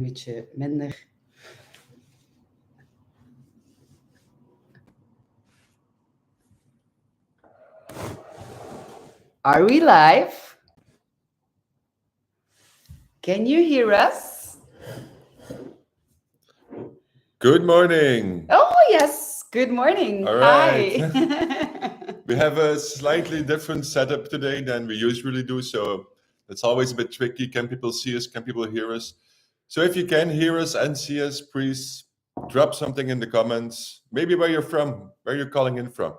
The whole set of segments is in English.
beetje minder. Are we live? Can you hear us? Good morning. Oh, yes. Good morning. All right. Hi. We have a slightly different setup today than we usually do, so it's always a bit tricky. Can people see us? Can people hear us? So if you can hear us and see us, please drop something in the comments. Maybe where you're from, where you're calling in from.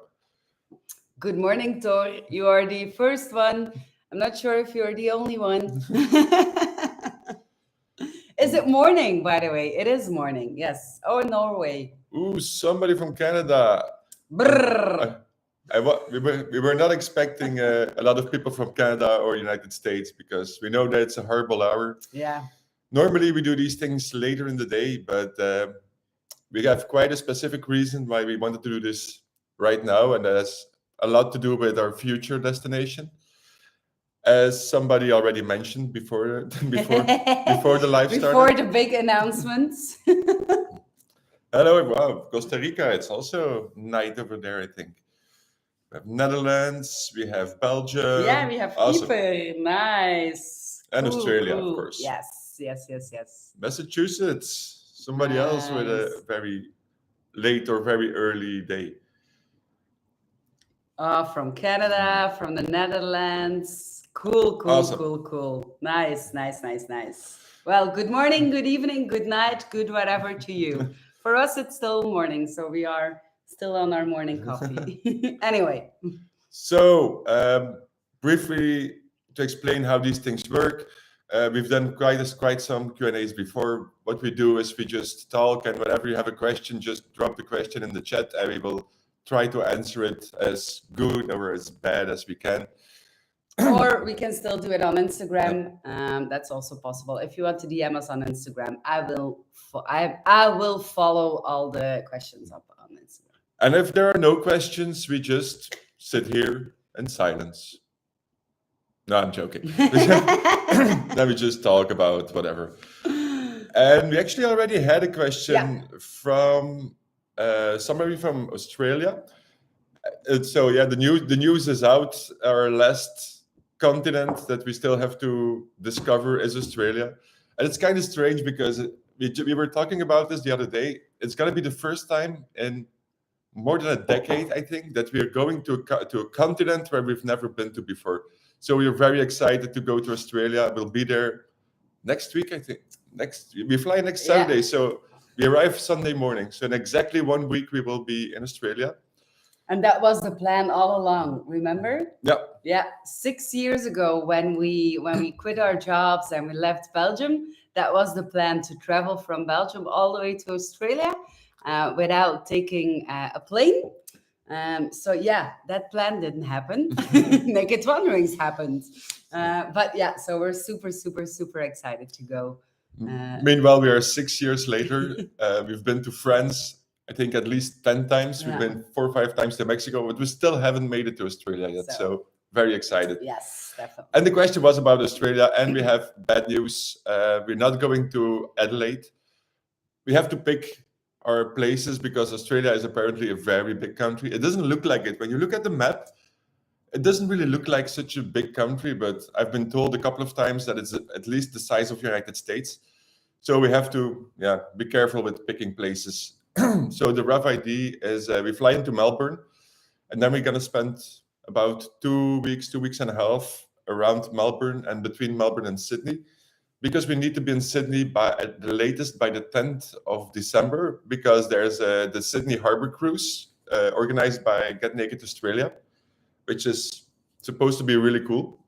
Good morning, Thor. You are the first one. I'm not sure if you're the only one. Is it morning, by the way? It is morning, yes. Oh, Norway. Ooh, somebody from Canada. Brrr. We were not expecting a lot of people from Canada or United States because we know that it's a horrible hour. Yeah. Normally we do these things later in the day, but we have quite a specific reason why we wanted to do this right now, and that has a lot to do with our future destination. As somebody already mentioned before the live started. Before the big announcements. Hello, wow, Costa Rica, it's also night over there, I think. We have Netherlands, we have Belgium. Yeah, we have awesome. Kieper. Nice. And Cool, Australia, cool. of course. Yes. Massachusetts, somebody else with a Nice. very late or very early day. From Canada, from the Netherlands. Cool. Awesome. Nice. Well, good morning, good evening, good night, good whatever to you. For us, it's still morning, so we are still on our morning coffee. Anyway. So, briefly to explain how these things work, we've done quite some Q&As before. What we do is we just talk, and whenever you have a question, just drop the question in the chat, and we will try to answer it as good or as bad as we can. Or we can still do it on Instagram. That's also possible. If you want to DM us on Instagram, I will follow all the questions up on Instagram. And if there are no questions, we just sit here in silence. No, I'm joking. Then we just talk about whatever. And we actually already had a question from somebody from Australia. The news is out. Our last continent that we still have to discover is Australia. And it's kind of strange because we were talking about this the other day. It's going to be the first time in more than a decade, I think, that we're going to a continent where we've never been to before. So we're very excited to go to Australia. We'll be there next week, I think. We fly next Saturday, so we arrive Sunday morning. So in exactly 1 week, we will be in Australia. And that was the plan all along, remember? Yeah. 6 years ago, when we quit our jobs and we left Belgium, that was the plan, to travel from Belgium all the way to Australia without taking a plane. That plan didn't happen. Naked Wanderings happened. So we're super excited to go. Meanwhile, we are 6 years later. We've been to France, I think at least 10 times. We've been 4 or 5 times to Mexico, but we still haven't made it to Australia yet. So very excited. Yes, definitely. And the question was about Australia, and we have bad news. We're not going to Adelaide. We have to pick our places because Australia is apparently a very big country. It doesn't look like it. When you look at the map, it doesn't really look like such a big country, but I've been told a couple of times that it's at least the size of the United States. So we have to be careful with picking places. So the rough idea is we fly into Melbourne, and then we're going to spend about 2 weeks and a half around Melbourne and between Melbourne and Sydney, because we need to be in Sydney at the latest by the 10th of December, because there's the Sydney Harbour Cruise organized by Get Naked Australia, which is supposed to be really cool.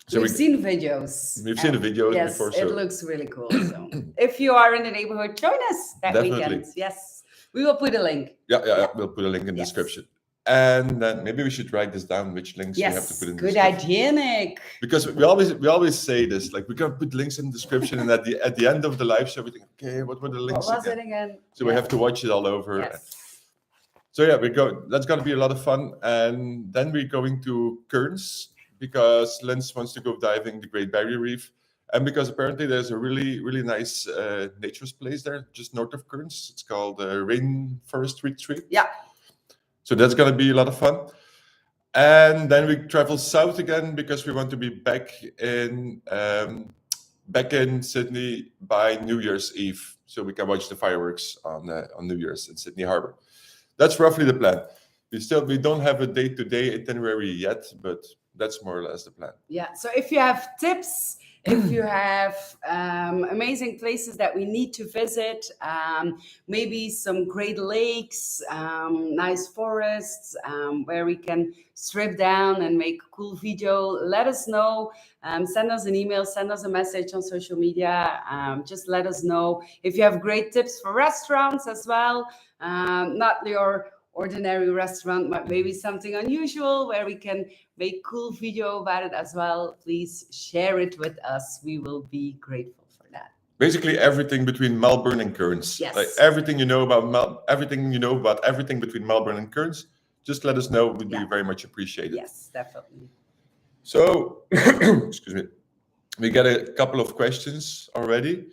So we've seen videos. We've seen the videos before. Yes, it looks really cool. So if you are in the neighborhood, join us that weekend. Yes, we will put a link. Yeah. We'll put a link in the description. And then maybe we should write this down, which links we have to put in the description. Good idea, Nick. Because we always say this, like, we're going to put links in the description, and at the end of the live show, we think, okay, what were the links What was it again? So we have to watch it all over. Yes. So that's going to be a lot of fun. And then we're going to Cairns, because Linz wants to go diving the Great Barrier Reef. And because apparently there's a really nice nature's place there, just north of Cairns. It's called Rainforest Retreat. Yeah. So that's going to be a lot of fun. And then we travel south again because we want to be back in Sydney by New Year's Eve, so we can watch the fireworks on New Year's in Sydney Harbour. That's roughly the plan. We don't have a day-to-day itinerary yet, but that's more or less the plan. Yeah. So if you have tips, if you have amazing places that we need to visit, maybe some great lakes, nice forests where we can strip down and make a cool video, let us know. Send us an email, send us a message on social media. Just let us know if you have great tips for restaurants as well. Not your ordinary restaurant, but maybe something unusual where we can make cool video about it as well. Please share it with us. We will be grateful for that. Basically, everything between Melbourne and Cairns. Yes. Like everything you know about everything between Melbourne and Cairns. Just let us know. It would be very much appreciated. Yes, definitely. So, excuse me. We got a couple of questions already.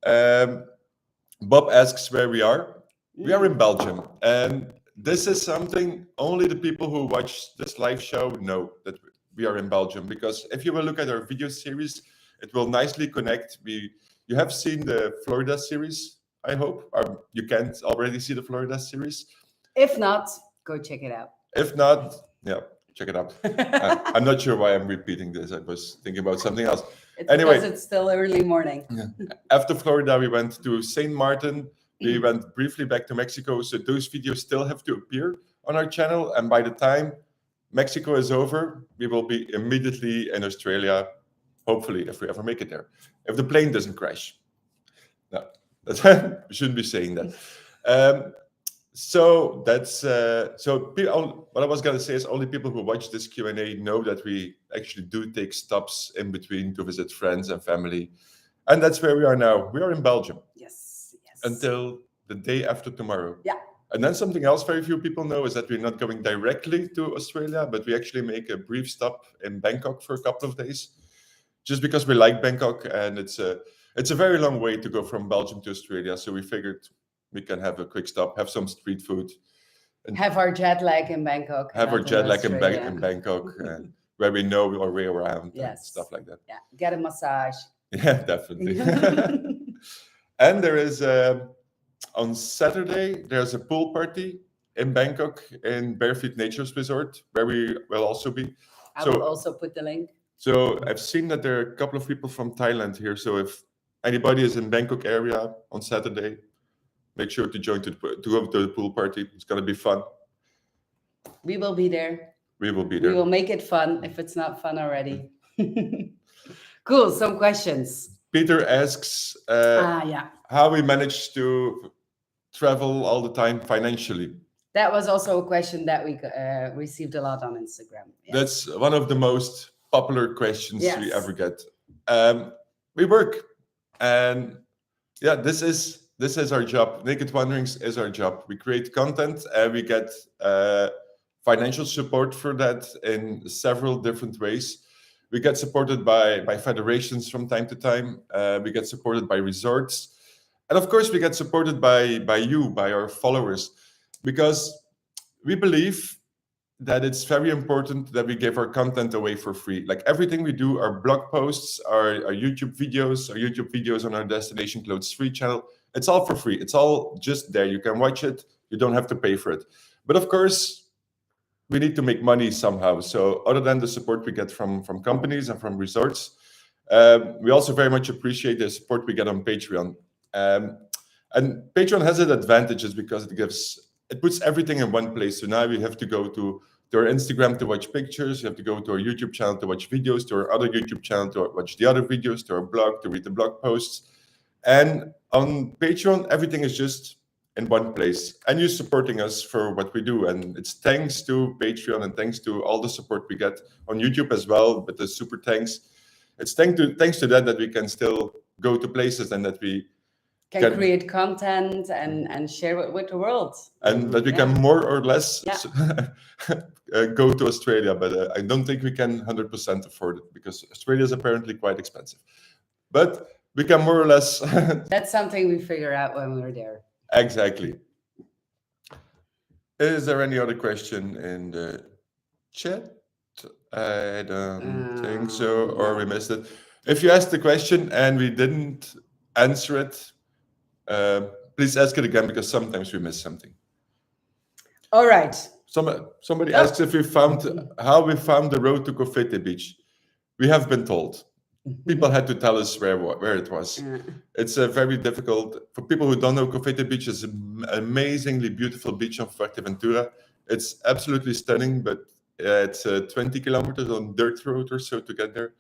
Bob asks where we are. We are in Belgium, and this is something only the people who watch this live show know, that we are in Belgium. Because if you will look at our video series, it will nicely connect. You have seen the Florida series, I hope, or you can't already see the Florida series. If not, go check it out. If not, yeah, check it out. I'm not sure why I'm repeating this. I was thinking about something else. Anyway, because it's still early morning. After Florida, we went to St. Martin. We went briefly back to Mexico, so those videos still have to appear on our channel. And by the time Mexico is over, we will be immediately in Australia, hopefully, if we ever make it there. If the plane doesn't crash. No, we shouldn't be saying that. So that's what I was going to say is only people who watch this Q&A know that we actually do take stops in between to visit friends and family. And that's where we are now. We are in Belgium. Yes. Until the day after tomorrow. Yeah. And then something else very few people know is that we're not going directly to Australia, but we actually make a brief stop in Bangkok for a couple of days, just because we like Bangkok, and it's a very long way to go from Belgium to Australia. So we figured we can have a quick stop, have some street food, and have our jet lag in Bangkok. Have our jet lag in Bangkok, and where we know our way around. Yes. And stuff like that. Yeah. Get a massage. Yeah, definitely. And there is on Saturday, there's a pool party in Bangkok in Barefeet Nature's Resort, where we will also be. I will also put the link. So I've seen that there are a couple of people from Thailand here. So if anybody is in Bangkok area on Saturday, make sure to join to go to the pool party. It's going to be fun. We will be there. We will be there. We will make it fun if it's not fun already. Cool. Some questions. Peter asks how we managed to travel all the time financially. That was also a question that we received a lot on Instagram. Yes. That's one of the most popular questions we ever get. We work, and this is our job. Naked Wanderings is our job. We create content, and we get financial support for that in several different ways. We get supported by federations from time to time. We get supported by resorts. And of course, we get supported by you, by our followers, because we believe that it's very important that we give our content away for free. Like everything we do, our blog posts, our YouTube videos on our Destination Clothes Free channel, it's all for free. It's all just there. You can watch it. You don't have to pay for it. But of course, we need to make money somehow. So other than the support we get from companies and from resorts, we also very much appreciate the support we get on Patreon. And Patreon has its advantages because it puts everything in one place. So now we have to go to our Instagram to watch pictures. You have to go to our YouTube channel to watch videos, to our other YouTube channel to watch the other videos, to our blog to read the blog posts. And on Patreon, everything is just in one place, and you're supporting us for what we do. And it's thanks to Patreon and thanks to all the support we get on YouTube as well, but the super thanks. It's thanks to that we can still go to places and that we can create content and share it with the world. And that we can more or less go to Australia, but I don't think we can 100% afford it because Australia is apparently quite expensive. but we can more or less. That's something we figure out when we're there. Exactly. Is there any other question in the chat? I don't think so, or we missed it. If you asked the question and we didn't answer it, please ask it again, because sometimes we miss something. All right. Somebody asks if we found how we found the road to Cofete Beach. We have been told. People had to tell us where it was. It's a very difficult, for people who don't know, Cofete Beach is an amazingly beautiful beach on Fuerteventura. It's absolutely stunning, but it's 20 kilometers on dirt road or so to get there.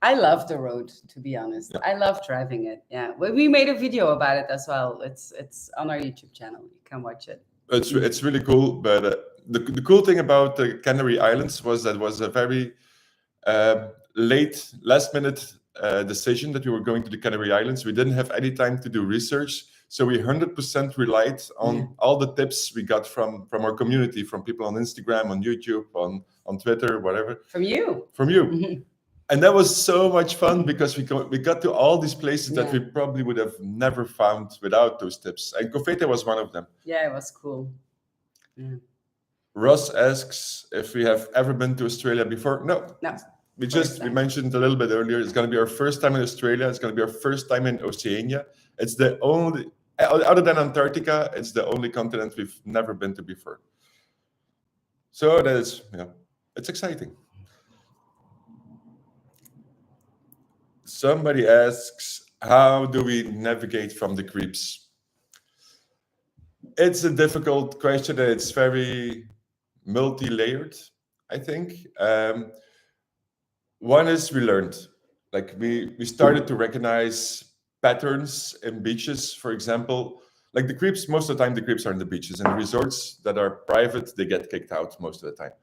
I love the road, to be honest. I love driving it. Yeah, we made a video about it as well. It's on our YouTube channel. You can watch it. It's really cool. But the cool thing about the Canary Islands was that it was a very last minute decision that we were going to the Canary Islands. We didn't have any time to do research, so we 100% relied on all the tips we got from our community, from people on Instagram, on YouTube, on Twitter, whatever. From you. And that was so much fun, because we got to all these places that we probably would have never found without those tips. And Cofete was one of them. Yeah, it was cool. Yeah. Ross asks if we have ever been to Australia before. No. We mentioned a little bit earlier, it's going to be our first time in Australia. It's going to be our first time in Oceania. It's the only, other than Antarctica, it's the only continent we've never been to before. So that is, it's exciting. Somebody asks, how do we navigate from the creeps? It's a difficult question. It's very multi-layered, I think. One is we learned, like we started to recognize patterns in beaches, for example. Like the creeps, most of the time the creeps are in the beaches. And resorts that are private, they get kicked out most of the time.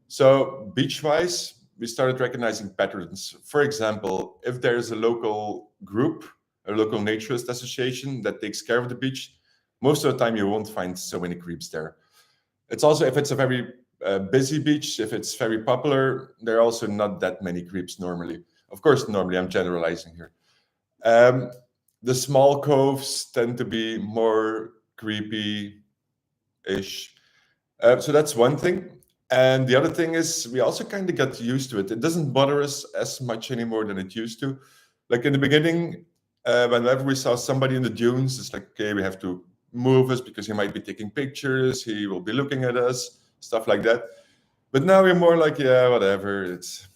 So beach-wise, we started recognizing patterns. For example, if there's a local group, a local naturist association that takes care of the beach, most of the time you won't find so many creeps there. It's also, if it's a very busy beach, if it's very popular, there are also not that many creeps normally. Of course, normally, I'm generalizing here. The small coves tend to be more creepy-ish. So that's one thing. And the other thing is we also kind of got used to it. It doesn't bother us as much anymore than it used to. Like in the beginning, whenever we saw somebody in the dunes, it's like, okay, we have to move us because he might be taking pictures, he will be looking at us, stuff like that. But now we're more like, yeah, whatever. It's,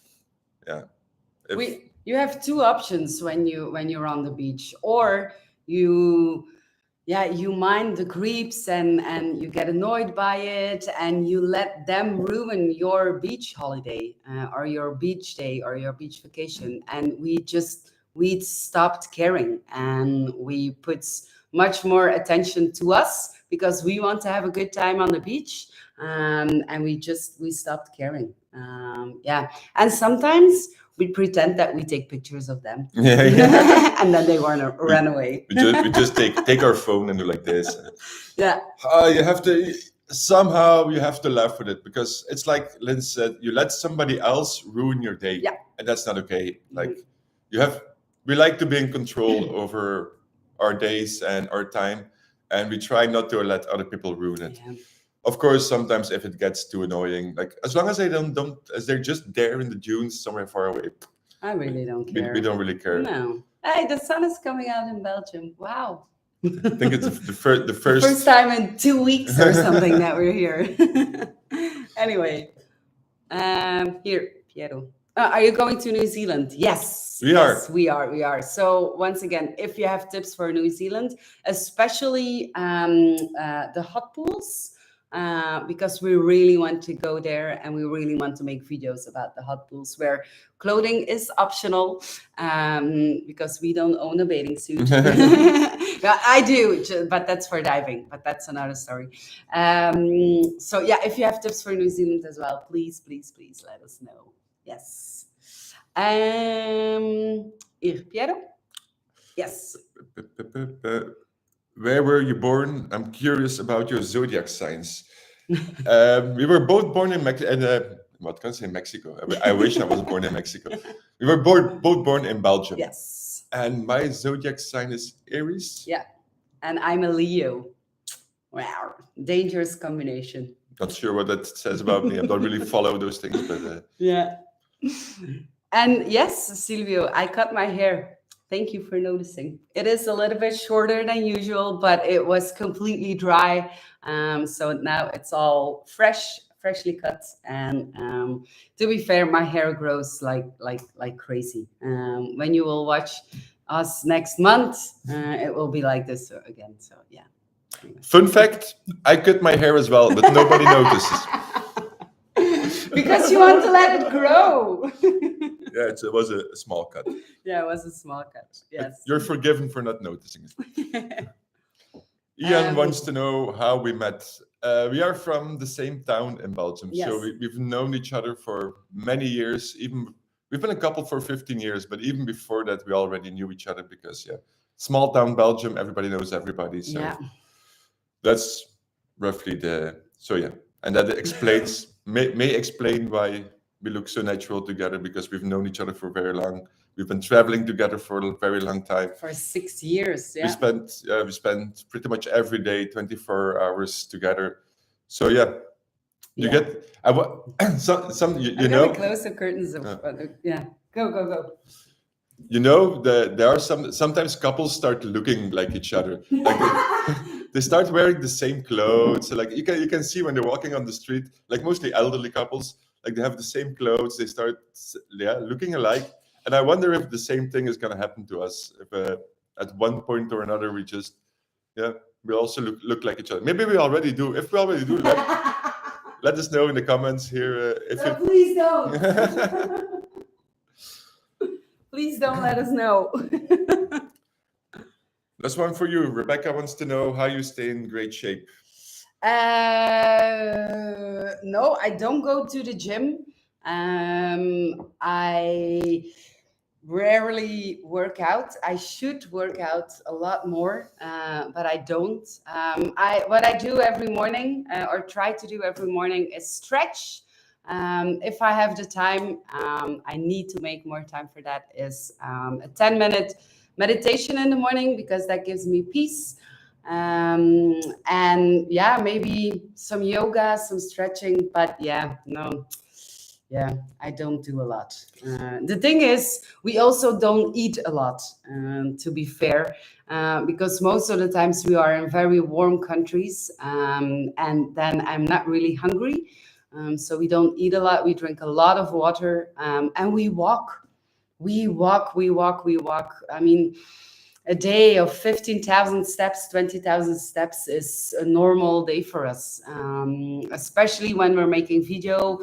yeah. You have two options when you're on the beach, or you mind the creeps and you get annoyed by it and you let them ruin your beach holiday or your beach day or your beach vacation. And we stopped caring, and we put much more attention to us because we want to have a good time on the beach. And we stopped caring. And sometimes we pretend that we take pictures of them. And then they run away. we just take our phone and do like this. Yeah. You have to laugh with it, because it's like Lynn said, you let somebody else ruin your day. Yeah. And that's not okay. Like we like to be in control over our days and our time, and we try not to let other people ruin it. Yeah. Of course, sometimes if it gets too annoying, like as long as they as they're just there in the dunes somewhere far away, I really don't care. We don't really care. No. Hey, the sun is coming out in Belgium. Wow. I think it's the first time in 2 weeks or something that we're here. Anyway, here, Piero. Are you going to New Zealand? Yes. We are. So once again, if you have tips for New Zealand, especially the hot pools, because we really want to go there and we really want to make videos about the hot pools where clothing is optional, because we don't own a bathing suit. I do, but that's for diving, but that's another story. So yeah, if you have tips for New Zealand as well, please let us know. Yes. Here, Piero? Yes. Where were you born? I'm curious about your zodiac signs. We were both born in Mexico. I wish I was born in Mexico. We were both born in Belgium. Yes. And my zodiac sign is Aries. Yeah. And I'm a Leo. Wow. Dangerous combination. Not sure what that says about me. I don't really follow those things, but Yeah. And yes, Silvio, I cut my hair. Thank you for noticing. It is a little bit shorter than usual, but it was completely dry. So now it's all freshly cut. And to be fair, my hair grows like crazy. When you will watch us next month, it will be like this again. So yeah. Anyway. fun fact, I cut my hair as well, but nobody notices. Because you want to let it grow. Yeah, it was a small cut. Yeah, it was a small cut. But Yes. you're forgiven for not noticing it. Ian wants to know how we met. We are from the same town in Belgium, Yes. so we've known each other for many years. Even we've been a couple for 15 years, but even before that, we already knew each other because small town Belgium, everybody knows everybody. So Yeah. that's roughly and that explains may explain why we look so natural together, because we've known each other for very long. We've been traveling together for a very long time. For 6 years, yeah. We spent pretty much every day 24 hours together. So you get some you I'm know gonna close the curtains of yeah. Go. You know, there are sometimes couples start looking like each other. Like they start wearing the same clothes. So like you can see when they're walking on the street, like mostly elderly couples, like they have the same clothes. They start looking alike. And I wonder if the same thing is going to happen to us. If at one point or another we just we also look like each other. Maybe we already do. If we already do, let us know in the comments here. Please don't. Please don't let us know. That's one for you. Rebecca wants to know how you stay in great shape. No, I don't go to the gym. I rarely work out. I should work out a lot more, but I don't. What I do every morning, or try to do every morning, is stretch. If I have the time, I need to make more time for that. Is a 10-minute meditation in the morning, because that gives me peace. And maybe some yoga, some stretching, but I don't do a lot. The thing is, we also don't eat a lot, to be fair, because most of the times we are in very warm countries, and then I'm not really hungry. So we don't eat a lot. We drink a lot of water, and we walk. I mean, a day of 15,000 steps, 20,000 steps is a normal day for us, especially when we're making video,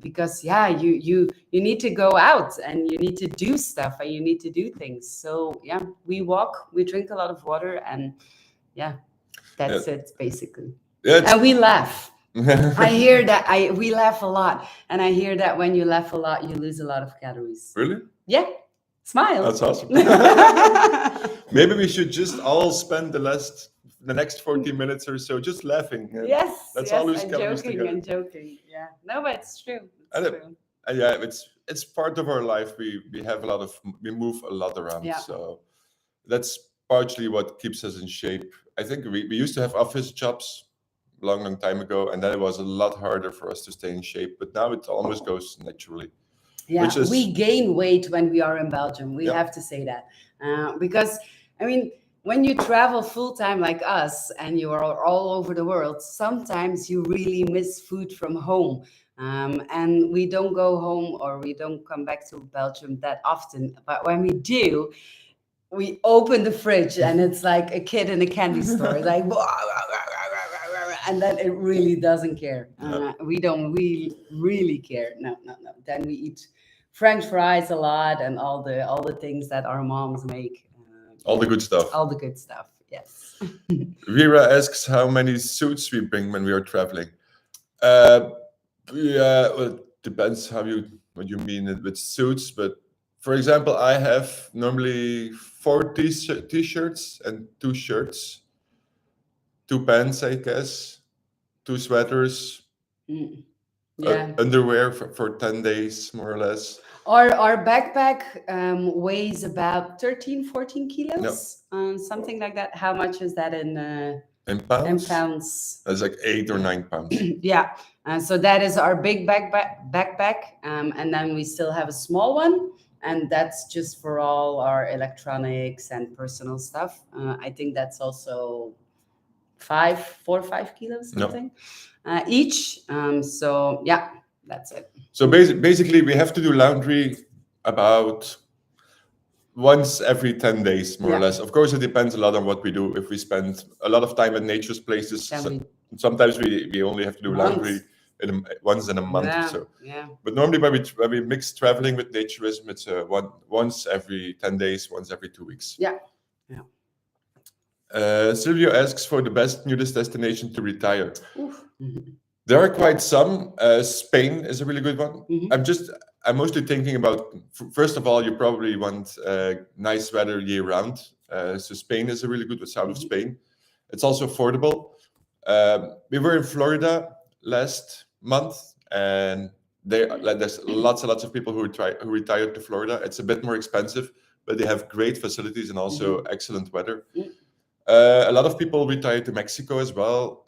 because you need to go out and you need to do stuff and you need to do things. So we walk, we drink a lot of water, and that's it basically. And we laugh. I hear that we laugh a lot, and I hear that when you laugh a lot, you lose a lot of calories. Really? Yeah. Smile. That's awesome. Maybe we should just all spend the next 40 minutes or so just laughing. Yes. That's all lose I'm calories joking. together. I'm joking. Yeah. No, but it's true. It's part of our life. We move a lot around. Yeah. So that's partially what keeps us in shape. I think we used to have office jobs long time ago, and then it was a lot harder for us to stay in shape. But now it almost goes naturally. Yeah, we gain weight when we are in Belgium. We have to say that, because I mean, when you travel full time like us and you are all over the world, sometimes you really miss food from home. And we don't go home, or we don't come back to Belgium that often. But when we do, we open the fridge and it's like a kid in a candy store, like, and then it really doesn't care. We don't really care. No. Then we eat French fries a lot and all the things that our moms make. All the good stuff. All the good stuff. Yes. Vera asks how many suits we bring when we are traveling. Well, it depends what you mean with suits, but for example, I have normally 4 t-shirts and 2 shirts, 2 pants, I guess, 2 sweaters. Yeah. Underwear for 10 days, more or less. Our backpack weighs about 13, 14 No, kilos, something like that. How much is that in in pounds, pounds? that's like 8 or 9 pounds. Yeah. So that is our big backpack. And then we still have a small one. And that's just for all our electronics and personal stuff. I think that's also 4 or 5 kilos, No. something each. So yeah, that's it. So basically, we have to do laundry about once every 10 days, more or Yeah. less. Of course, it depends a lot on what we do. If we spend a lot of time at nature's places, Then sometimes we only have to do laundry Months. once in a month or Yeah, so. yeah. But normally, when we mix traveling with naturism, it's once every 10 days, once every 2 weeks. Yeah. Silvio asks for the best nudist destination to retire. Oof. There are quite some. Spain is a really good one. Mhm. I'm mostly thinking about, first of all, you probably want nice weather year round. So Spain is a really good, south of Spain. It's also affordable. We were in Florida last month, and there's lots and lots of people who retired to Florida. It's a bit more expensive, but they have great facilities and also excellent weather. A lot of people retired to Mexico as well.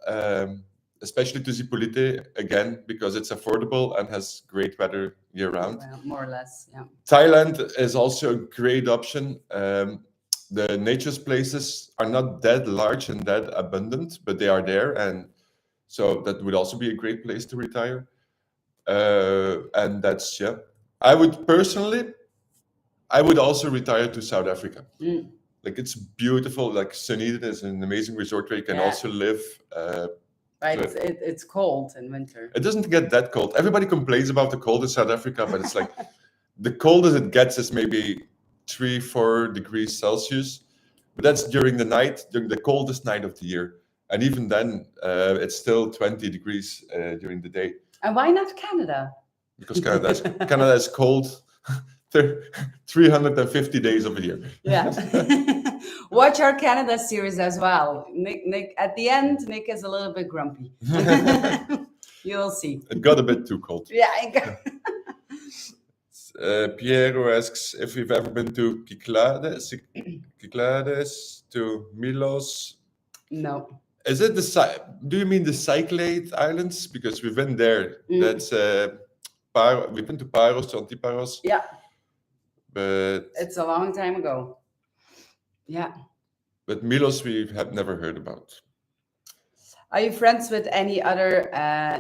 Especially to Zipolite, again, because it's affordable and has great weather year round. Well, more or less, yeah. Thailand is also a great option. The nature's places are not that large and that abundant, but they are there. And so that would also be a great place to retire. And that's, yeah. I would also retire to South Africa. Like, it's beautiful. Like, Sunita is an amazing resort where you can also live. Right, it's cold in winter. It doesn't get that cold. Everybody complains about the cold in South Africa, but it's like the coldest it gets is maybe 3-4 degrees Celsius. But that's during the night, during the coldest night of the year. And even then, it's still 20 degrees during the day. And why not Canada? Because Canada is cold 350 days of a year. Yeah. Watch our Canada series as well. Nick, at the end, Nick is a little bit grumpy. You'll see. It got a bit too cold. Yeah. Piero asks if we've ever been to Cyclades, to Milos. No. Is it do you mean the Cyclade Islands? Because we've been there. That's we've been to Paros, to Antiparos. Yeah. But it's a long time ago. Yeah. But Milos we have never heard about. Are you friends with any other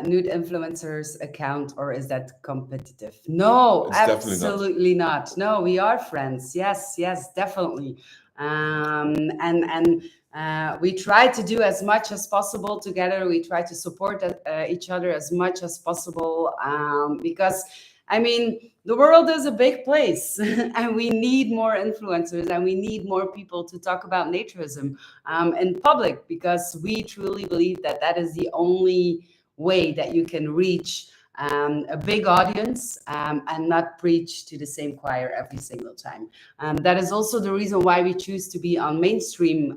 nude influencers account, or is that competitive? No, It's absolutely not. No, we are friends. Yes, definitely. And we try to do as much as possible together. We try to support each other as much as possible because, I mean, the world is a big place and we need more influencers and we need more people to talk about naturism in public, because we truly believe that that is the only way that you can reach a big audience and not preach to the same choir every single time. That is also the reason why we choose to be on mainstream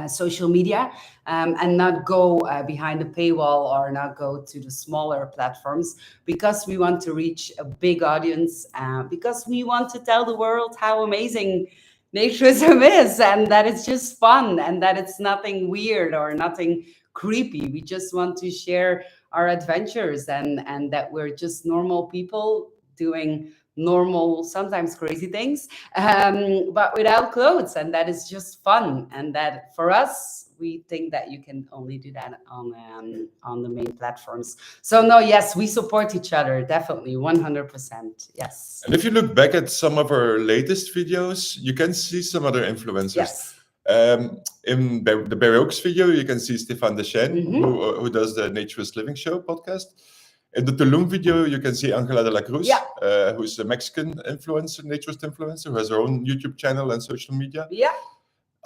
social media and not go behind the paywall or not go to the smaller platforms, because we want to reach a big audience, because we want to tell the world how amazing naturism is, and that it's just fun and that it's nothing weird or nothing creepy. We just want to share our adventures and that we're just normal people doing normal, sometimes crazy things, but without clothes, and that is just fun. And that for us, we think that you can only do that on the main platforms. So no, yes, we support each other, definitely, 100%. Yes. And if you look back at some of our latest videos, you can see some other influencers. Yes. In the Barry Oaks video, you can see Stéphane Deschênes, who does the Naturist Living Show podcast. In the Tulum video, you can see Angela de la Cruz, who's a Mexican influencer, naturist influencer, who has her own YouTube channel and social media. Yeah.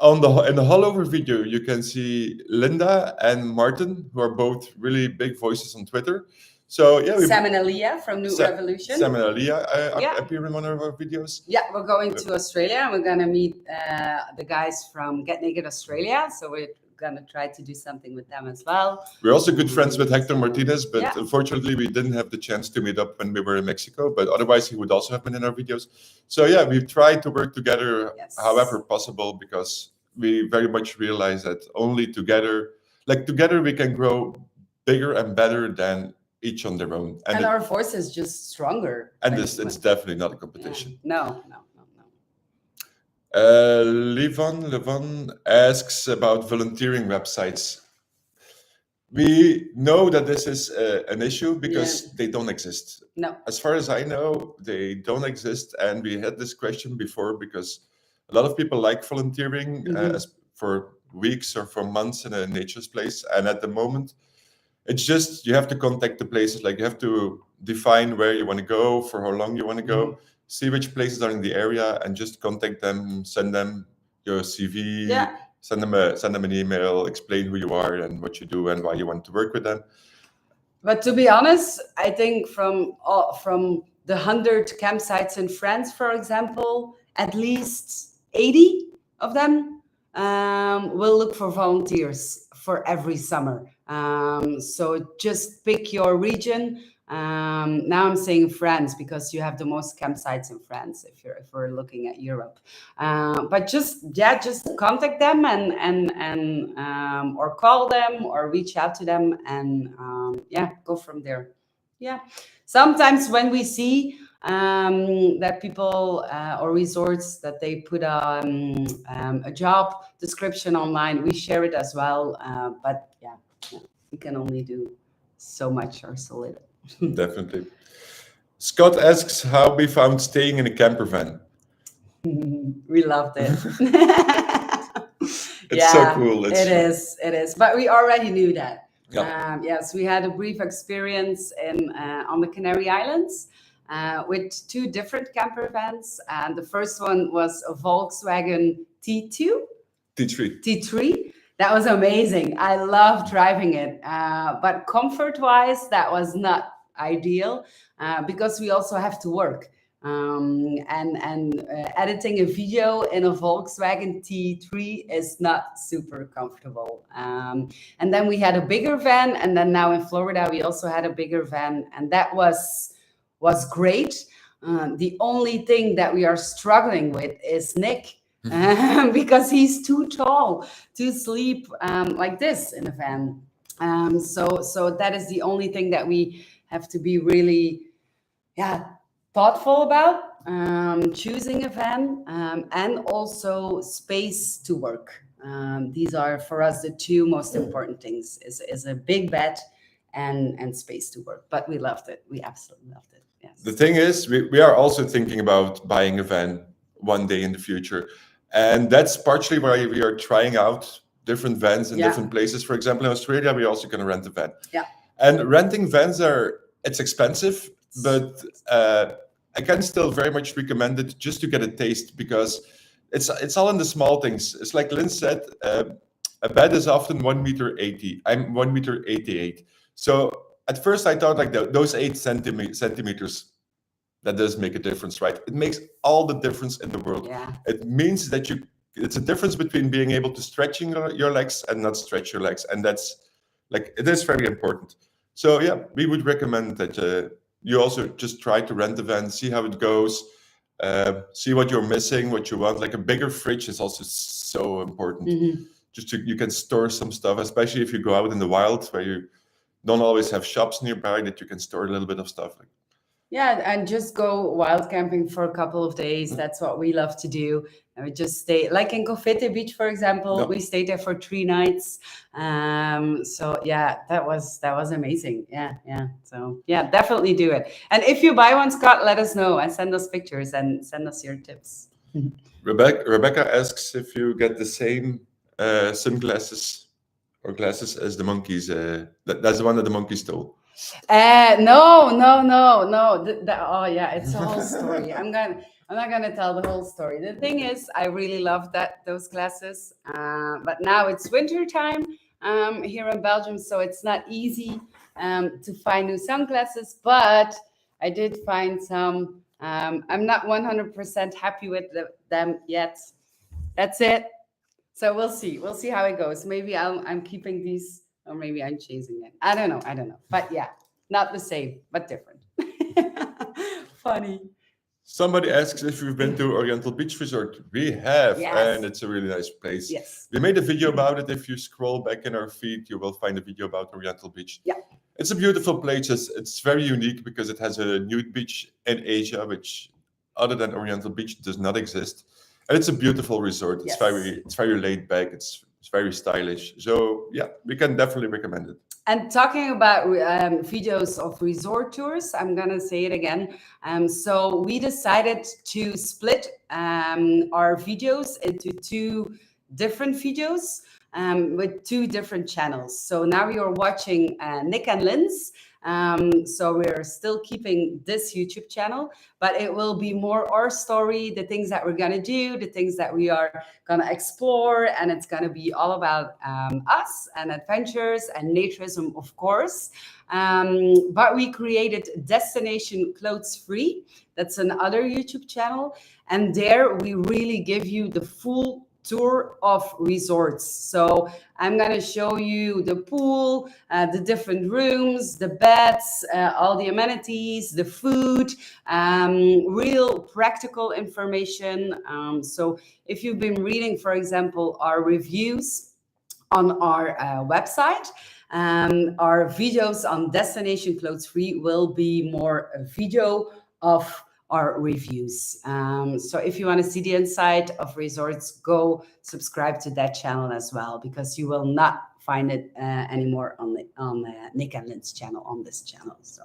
In the Hollover video, you can see Linda and Martin, who are both really big voices on Twitter. So yeah, Sam and Aliyah from New Revolution. Sam and Aliyah appear in one of our videos. Yeah, we're going to Australia and we're gonna meet the guys from Get Naked Australia. So we're gonna try to do something with them as well. We're also good friends with Hector Martinez, but Yeah. unfortunately we didn't have the chance to meet up when we were in Mexico. But otherwise, he would also have been in our videos. So yeah, we've tried to work together Yes. however possible, because we very much realize that only together, we can grow bigger and better than each on their own. And our force is just stronger. And Like, it's definitely not a competition. No. Levon asks about volunteering websites. We know that this is an issue because they don't exist. No. As far as I know, they don't exist. And we had this question before because a lot of people like volunteering for weeks or for months in a nature's place. And at the moment, it's just you have to contact the places. Like you have to define where you want to go, for how long you want to go, see which places are in the area, and just contact them, send them your CV. Yeah. Send them an email, explain who you are and what you do and why you want to work with them. But to be honest, I think from the 100 campsites in France, for example, at least 80 of them will look for volunteers for every summer. So just pick your region. Now I'm saying France because you have the most campsites in France if we're looking at Europe. But just contact them and or call them or reach out to them and go from there. Yeah. Sometimes when we see that people or resorts that they put a job description online, we share it as well. But we can only do so much or so little. Definitely. Scott asks how we found staying in a camper van. We loved it. It's so cool. It is. But we already knew that. Yeah. Yes, we had a brief experience on the Canary Islands with 2 different camper vans. And the first one was a Volkswagen T3. That was amazing. I love driving it. But comfort-wise, that was not ideal because we also have to work. And editing a video in a Volkswagen T3 is not super comfortable. And then we had a bigger van, and then now in Florida we also had a bigger van, and that was great. The only thing that we are struggling with is Nick. Because he's too tall to sleep like this in a van. So that is the only thing that we have to be really thoughtful about, choosing a van and also space to work. These are for us the 2 most important things is a big bed and space to work. But we loved it. We absolutely loved it. Yes. The thing is, we are also thinking about buying a van one day in the future. And that's partially why we are trying out different vans in different places. For example, in Australia, we're also going to rent a van. Yeah. And renting vans it's expensive, but I can still very much recommend it just to get a taste, because it's all in the small things. It's like Lynn said, a bed is often 1.80 meters. I'm 1.88 meters. So at first I thought like those 8 centimeters, that does make a difference, right? It makes all the difference in the world. Yeah. It means that it's a difference between being able to stretching your legs and not stretch your legs. And that's like, it is very important. So yeah, we would recommend that you also just try to rent the van, see how it goes, see what you're missing, what you want. Like a bigger fridge is also so important. Just you can store some stuff, especially if you go out in the wild where you don't always have shops nearby, that you can store a little bit of stuff. Yeah, and just go wild camping for a couple of days. That's what we love to do. And we just stay, like in Cofete Beach, for example, we stayed there for 3 nights. So yeah, that was amazing. Yeah. So yeah, definitely do it. And if you buy one, Scott, let us know and send us pictures and send us your tips. Rebecca asks if you get the same sunglasses or glasses as the monkeys. That's the one that the monkey stole. No. Oh yeah, it's a whole story. I'm not gonna tell the whole story. The thing is, I really love those glasses, but now it's winter time here in Belgium, so it's not easy to find new sunglasses. But I did find some. I'm not 100% happy with them yet. That's it. So we'll see. We'll see how it goes. Maybe I'm keeping these, or maybe I'm changing it. I don't know. I don't know. But yeah, not the same, but different. Funny. Somebody asks if we've been to Oriental Beach Resort. We have, and Yes. it's a really nice place. Yes. We made a video about it. If you scroll back in our feed, you will find a video about Oriental Beach. Yeah. It's a beautiful place. It's very unique because it has a nude beach in Asia, which other than Oriental Beach does not exist. And it's a beautiful resort. It's Yes. very laid back. It's very stylish. So yeah, we can definitely recommend it. And talking about videos of resort tours, I'm gonna say it again. So we decided to split our videos into two different videos with two different channels. So now you're watching Nick and Lynn's. So we're still keeping this YouTube channel, but it will be more our story, the things that we're gonna do, the things that we are gonna explore, and it's gonna be all about us and adventures and naturism, of course. But we created Destination Clothes Free. That's another YouTube channel, and there we really give you the full tour of resorts. So I'm going to show you the pool, the different rooms, the beds, all the amenities, the food, real practical information. So if you've been reading, for example, our reviews on our website, our videos on Destination Clothes Free will be more a video of our reviews. So if you want to see the inside of resorts, go subscribe to that channel as well, because you will not find it anymore on Nick and Lynn's channel, on this channel. So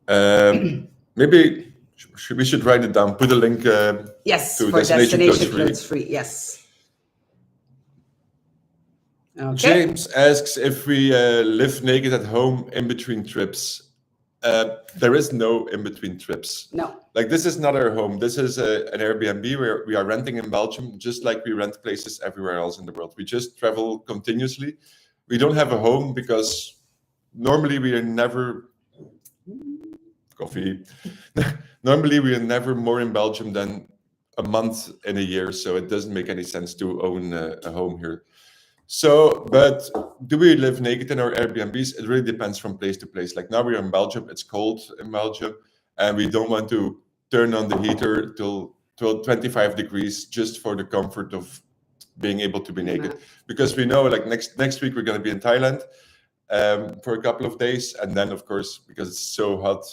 yeah. Maybe we should write it down. Put a link yes, to for Destination Clothes Free. Yes. Okay. James asks if we live naked at home in between trips. There is no in between trips. No. Like, this is not our home. This is an Airbnb where we are renting in Belgium, just like we rent places everywhere else in the world. We just travel continuously. We don't have a home because normally we are never normally we are never more in Belgium than a month in a year. So it doesn't make any sense to own a home here. So, but do we live naked in our Airbnbs? It really depends from place to place. Like now we're in Belgium, it's cold in Belgium, and we don't want to turn on the heater till 25 degrees just for the comfort of being able to be naked. Because we know like next week we're going to be in Thailand for a couple of days. And then, of course, because it's so hot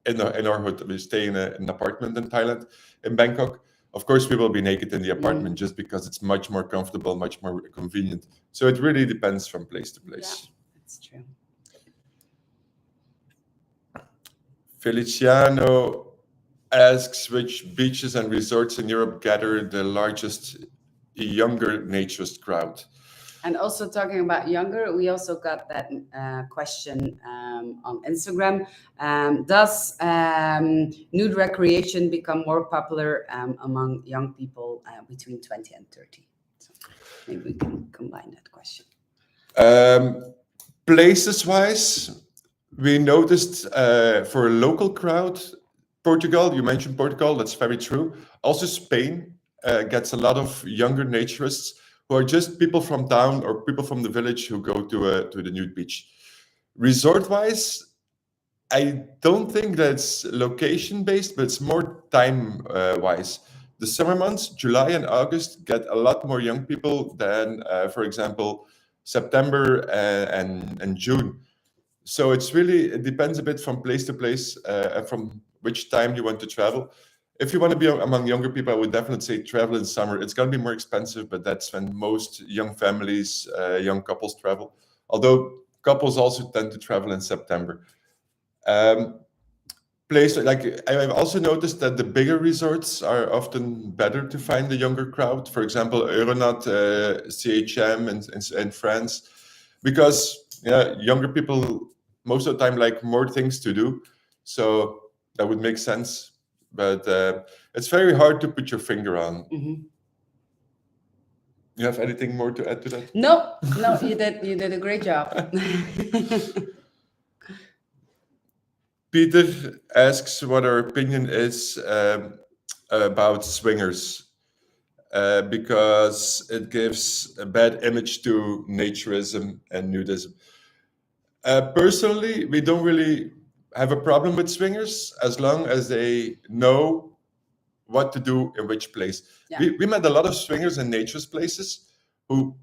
in our hotel, we stay in an apartment in Thailand, in Bangkok. Of course, we will be naked in the apartment just because it's much more comfortable, much more convenient. So it really depends from place to place. Yeah, that's true. Feliciano asks which beaches and resorts in Europe gather the largest younger naturist crowd. And also talking about younger, we also got that question on Instagram. Does nude recreation become more popular among young people between 20 and 30? So maybe we can combine that question. Places-wise, we noticed for a local crowd, Portugal, you mentioned Portugal, that's very true. Also Spain gets a lot of younger naturists who are just people from town or people from the village who go to the nude beach. Resort-wise, I don't think that's location-based, but it's more time-wise. The summer months, July and August, get a lot more young people than, for example, September and June. So it depends a bit from place to place, from which time you want to travel. If you want to be among younger people, I would definitely say travel in summer. It's going to be more expensive, but that's when most young families, young couples travel. Although couples also tend to travel in September. I've also noticed that the bigger resorts are often better to find the younger crowd. For example, Euronat, CHM in France, because younger people most of the time like more things to do. So that would make sense. But it's very hard to put your finger on. Mm-hmm. You have anything more to add to that? No, you did a great job. Peter asks what our opinion is about swingers. because it gives a bad image to naturism and nudism. Personally, we don't really have a problem with swingers as long as they know what to do in which place. Yeah. We met a lot of swingers in naturist places who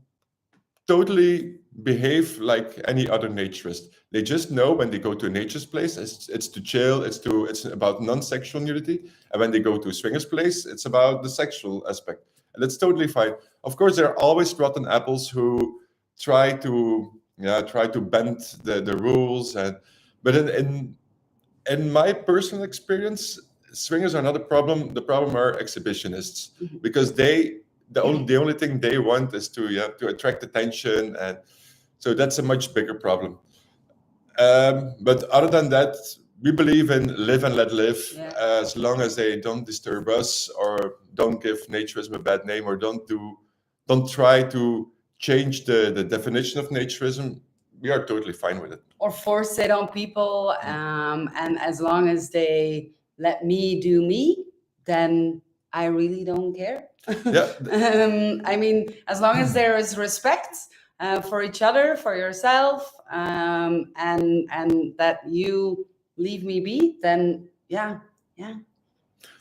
totally behave like any other naturist. They just know when they go to a naturist place, it's to chill, it's about non-sexual nudity, and when they go to a swingers place, it's about the sexual aspect, and it's totally fine. Of course, there are always rotten apples who try to bend the rules, but in my personal experience, swingers are not a problem. The problem are exhibitionists, because the only thing they want is to attract attention, and so that's a much bigger problem. But other than that, we believe in live and let live, as long as they don't disturb us or don't give naturism a bad name, or don't try to change the definition of naturism. We are totally fine with it. Or force it on people, and as long as they let me do me, then I really don't care. Yeah. I mean, as long as there is respect for each other, for yourself, and that you leave me be, then yeah.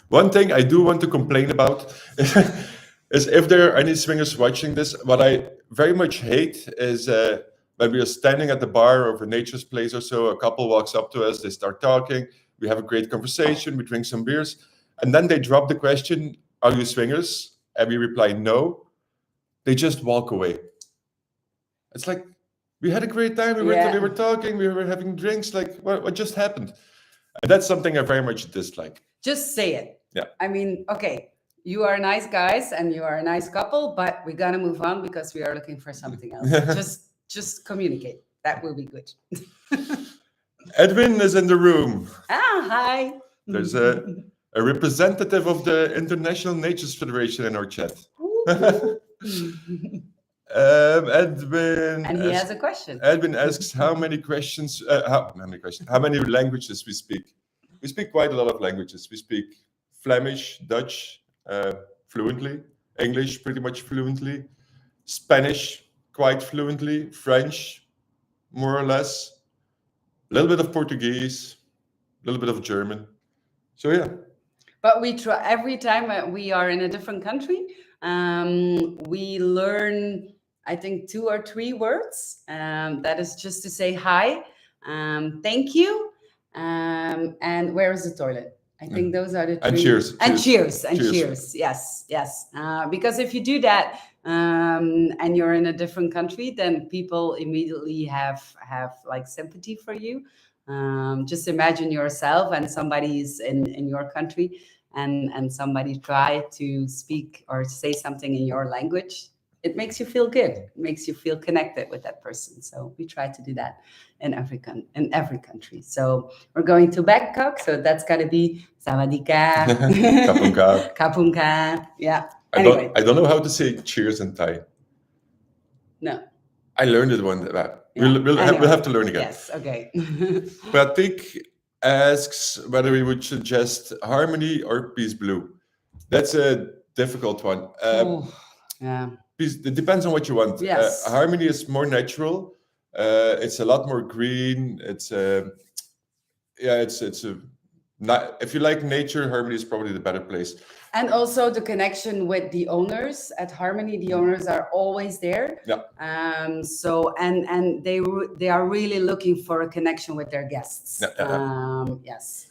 One thing I do want to complain about is if there are any swingers watching this, what I very much hate is when we are standing at the bar of a nature's place or so, a couple walks up to us, they start talking, we have a great conversation, we drink some beers, and then they drop the question, "Are you swingers?" And we reply, "No." They just walk away. It's like, we had a great time, we were talking, we were having drinks, like what just happened? And that's something I very much dislike. Just say it. Yeah. I mean, okay, you are nice guys and you are a nice couple, but we gotta move on because we are looking for something else. Just communicate. That will be good. Edwin is in the room. Hi. There's a representative of the International Natures Federation in our chat. Edwin, and he has a question. Edwin asks how many languages we speak. We speak quite a lot of languages. We speak Flemish, Dutch fluently, English pretty much fluently, Spanish quite fluently, French more or less, a little bit of Portuguese, a little bit of German. So yeah. But we try every time we are in a different country. We learn, I think, 2 or 3 words. That is just to say hi, thank you, and where is the toilet? I think those are the 3. And cheers. And cheers. Yes. Because if you do that and you're in a different country, then people immediately have like sympathy for you. Just imagine yourself and somebody's in your country, and somebody try to speak or say something in your language. It makes you feel good. It makes you feel connected with that person. So we try to do that in every country. So we're going to Bangkok. So that's got to be Sawadika, Kapunka. Kapunka. Yeah. Anyway. I don't know how to say cheers in Thai. No. I learned it one day. We'll have to learn again. Yes. Okay. Pratik asks whether we would suggest Harmony or Peace Blue. That's a difficult one. Yeah. It depends on what you want. Yes. Harmony is more natural. It's a lot more green. If you like nature, Harmony is probably the better place. And also the connection with the owners at Harmony. The owners are always there. Yeah. So and they are really looking for a connection with their guests. Yes.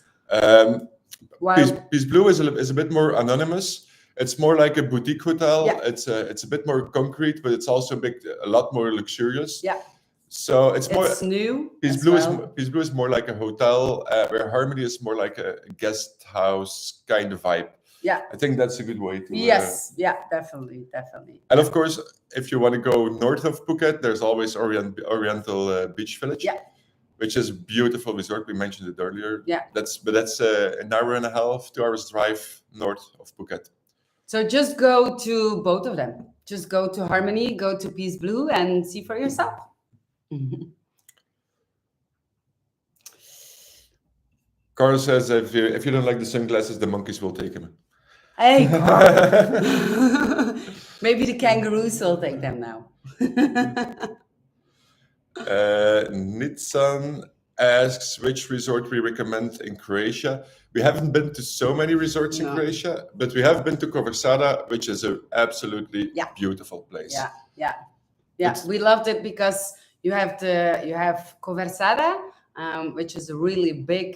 Peace Blue is a bit more anonymous. It's more like a boutique hotel. Yeah. It's a bit more concrete, but it's also a lot more luxurious. Yeah. So it's new. Peace Blue is more like a hotel, where Harmony is more like a guest house kind of vibe. Yeah. I think that's a good way to. Yes. Yeah. Definitely. And of course, if you want to go north of Phuket, there's always Oriental Beach Village. Yeah. Which is a beautiful resort. We mentioned it earlier. Yeah. That's an hour and a half, 2 hours drive north of Phuket. So just go to both of them. Just go to Harmony, go to Peace Blue, and see for yourself. Carl says if you don't like the sunglasses, the monkeys will take him. Hey, Carl. Maybe the kangaroos will take them now. Nitsan asks which resort we recommend in Croatia. We haven't been to so many resorts in No. Croatia, but we have been to Kovarsada, which is an absolutely Yeah. beautiful place. Yeah. It's- We loved it because you have Kovarsada, which is a really big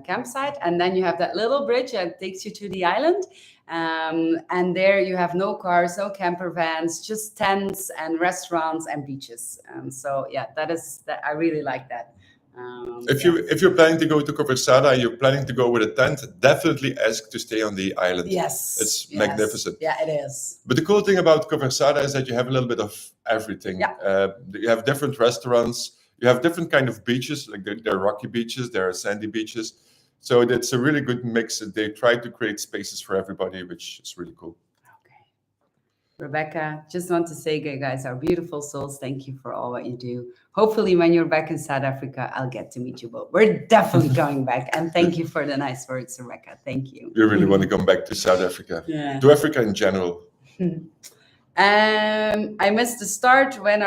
campsite, and then you have that little bridge that takes you to the island. And there you have no cars, no camper vans, just tents and restaurants and beaches. So yeah, that I really like that. If you're planning to go to Kovarsada and you're planning to go with a tent, definitely ask to stay on the island. Yes, It's magnificent. Yeah, it is. But the cool thing about Kovarsada is that you have a little bit of everything. Yeah. You have different restaurants. You have different kind of beaches, like there are rocky beaches, there are sandy beaches. So it's a really good mix. They try to create spaces for everybody, which is really cool. Okay. Rebecca, just want to say, guys, our beautiful souls, thank you for all what you do. Hopefully, when you're back in South Africa, I'll get to meet you both. We're definitely going back. And thank you for the nice words, Rebecca. Thank you. You really want to come back to South Africa? Yeah. To Africa in general. I missed the start. Where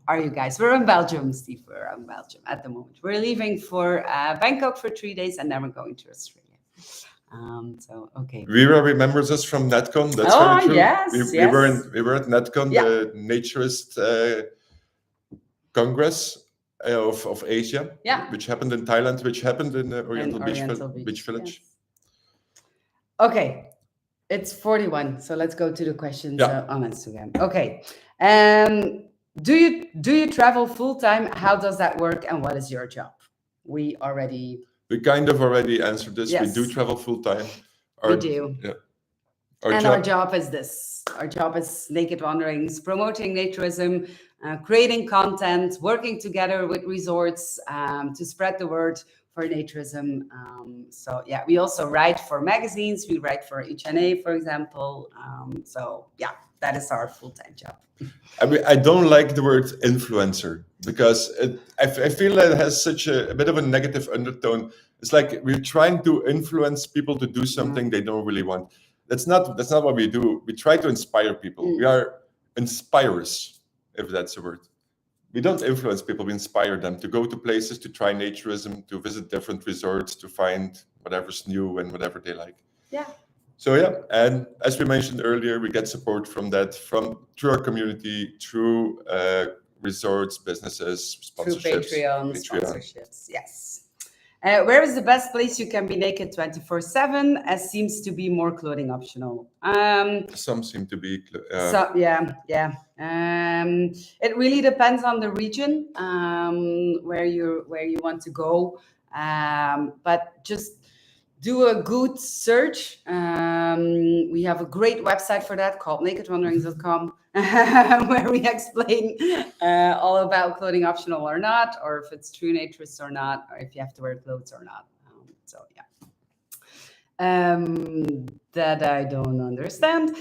are you guys? We're in Belgium, Steve. We're in Belgium at the moment. We're leaving for Bangkok for 3 days, and then we're going to Australia. So okay. Vera remembers us from NetCon. That's very true. Yes, we were at NetCon, the Naturist Congress of Asia, which happened in Thailand, which happened in Oriental Beach Village. Yes. Okay, it's 41. So let's go to the questions on Instagram. Okay. Do you travel full time? How does that work? And what is your job? We kind of already answered this. Yes. We do travel full time. We do. Yeah. Our job is this. Our job is Naked Wanderings, promoting naturism, creating content, working together with resorts to spread the word for naturism. So yeah, we also write for magazines. We write for HNA, for example. So yeah, that is our full-time job. I mean, I don't like the word influencer because I feel that it has such a bit of a negative undertone. It's like we're trying to influence people to do something they don't really want. That's not what we do. We try to inspire people. We are inspirers, if that's a word. We don't influence people. We inspire them to go to places, to try naturism, to visit different resorts, to find whatever's new and whatever they like. Yeah. So yeah, and as we mentioned earlier, we get support from that through our community, through resorts, businesses, sponsorships, through Patreon. Sponsorships. Yes. Where is the best place you can be naked 24/7? As seems to be more clothing optional. Some seem to be. It really depends on the region where you want to go, but just do a good search. We have a great website for that called nakedwanderings.com where we explain all about clothing optional or not, or if it's true naturist or not, or if you have to wear clothes or not. So yeah. That I don't understand.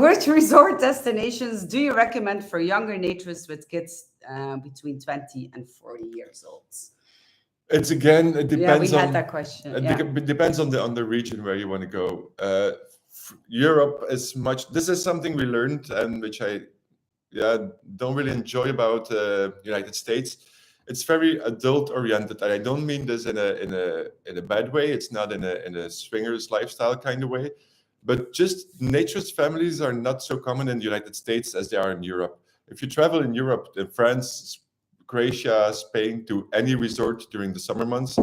Which resort destinations do you recommend for younger naturists with kids between 20 and 40 years old? It depends. Yeah, we had that question. It depends on the region where you want to go. Europe is much. This is something we learned and which I don't really enjoy about United States. It's very adult oriented, and I don't mean this in a bad way. It's not in a swingers lifestyle kind of way, but just naturist families are not so common in the United States as they are in Europe. If you travel in Europe, in France, Croatia, Spain, to any resort during the summer months,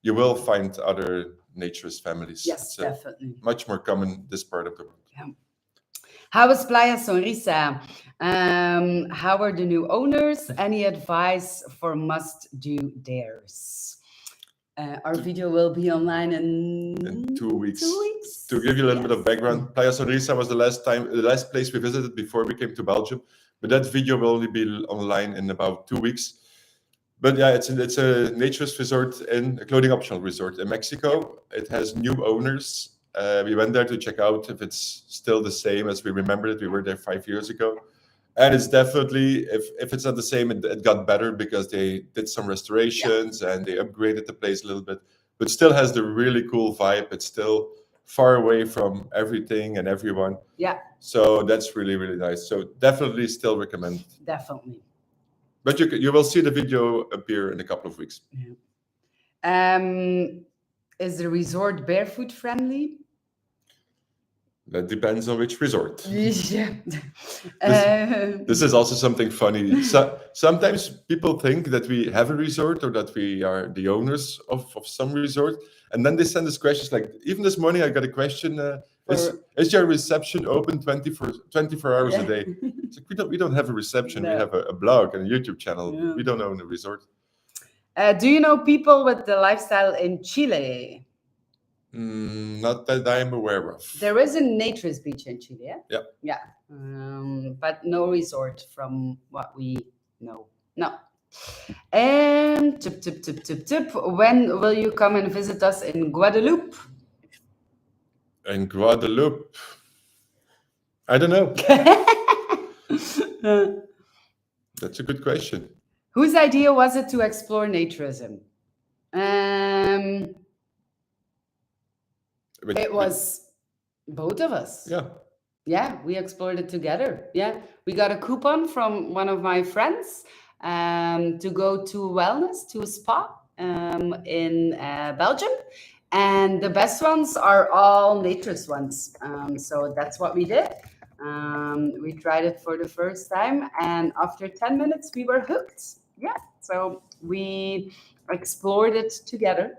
you will find other naturist families. Yes, definitely. Much more common this part of the world. Yeah. How is Playa Sonrisa? How are the new owners? Any advice for must-do dares? Our video will be online in 2 weeks. 2 weeks. To give you a little bit of background, Playa Sonrisa was the last place we visited before we came to Belgium. But that video will only be online in about 2 weeks. But yeah, it's a naturist resort, a clothing optional resort in Mexico. It has new owners. We went there to check out if it's still the same as we remembered it. We were there 5 years ago. And it's definitely, if it's not the same, it got better because they did some restorations and they upgraded the place a little bit. But still has the really cool vibe. It's still far away from everything and everyone. Yeah, So that's really, really nice. So definitely still recommend. definitely. But you will see the video appear in a couple of weeks. Is the resort barefoot friendly? That depends on which resort. Yeah. This is also something funny. So, sometimes people think that we have a resort or that we are the owners of some resort. And then they send us questions like, even this morning I got a question, is your reception open 24 hours a day? It's like, we don't have a reception. No. We have a blog and a YouTube channel. Yeah. We don't own a resort. Do you know people with the lifestyle in Chile? Not that I am aware of. There is a Naturism beach in Chile. Yeah. Yeah. But no resort from what we know. No. And tip. When will you come and visit us in Guadeloupe? In Guadeloupe? I don't know. That's a good question. Whose idea was it to explore naturism? It was both of us. Yeah. Yeah, we explored it together. Yeah, we got a coupon from one of my friends to go to wellness, to a spa in Belgium. And the best ones are all naturist ones. So that's what we did. We tried it for the first time. And after 10 minutes, we were hooked. Yeah, so we explored it together.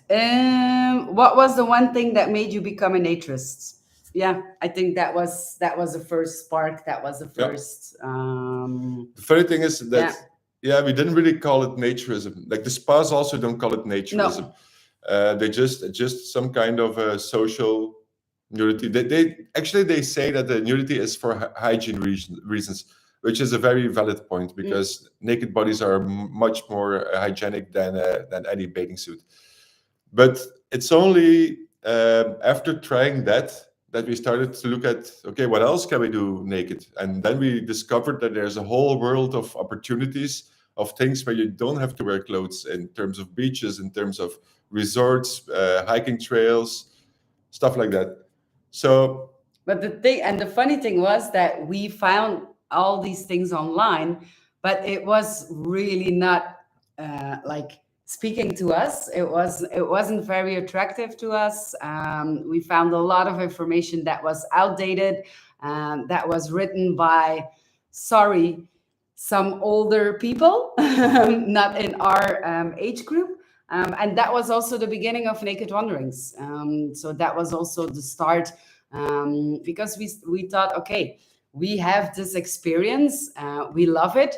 What was the one thing that made you become a naturist? Yeah, I think that was the first spark. That was the first. The funny thing is that we didn't really call it naturism. Like the spas also don't call it naturism. No. They just some kind of a social nudity. They say that the nudity is for hygiene reasons, which is a very valid point because naked bodies are much more hygienic than any bathing suit. But it's only after trying that we started to look at, okay, what else can we do naked? And then we discovered that there's a whole world of opportunities of things where you don't have to wear clothes, in terms of beaches, in terms of resorts, hiking trails, stuff like that. So, but the funny thing was that we found all these things online, but it was really not like speaking to us. It wasn't very attractive to us. We found a lot of information that was outdated, that was written by some older people, not in our age group. And that was also the beginning of Naked Wanderings. So that was also the start, because we thought, okay, we have this experience, we love it,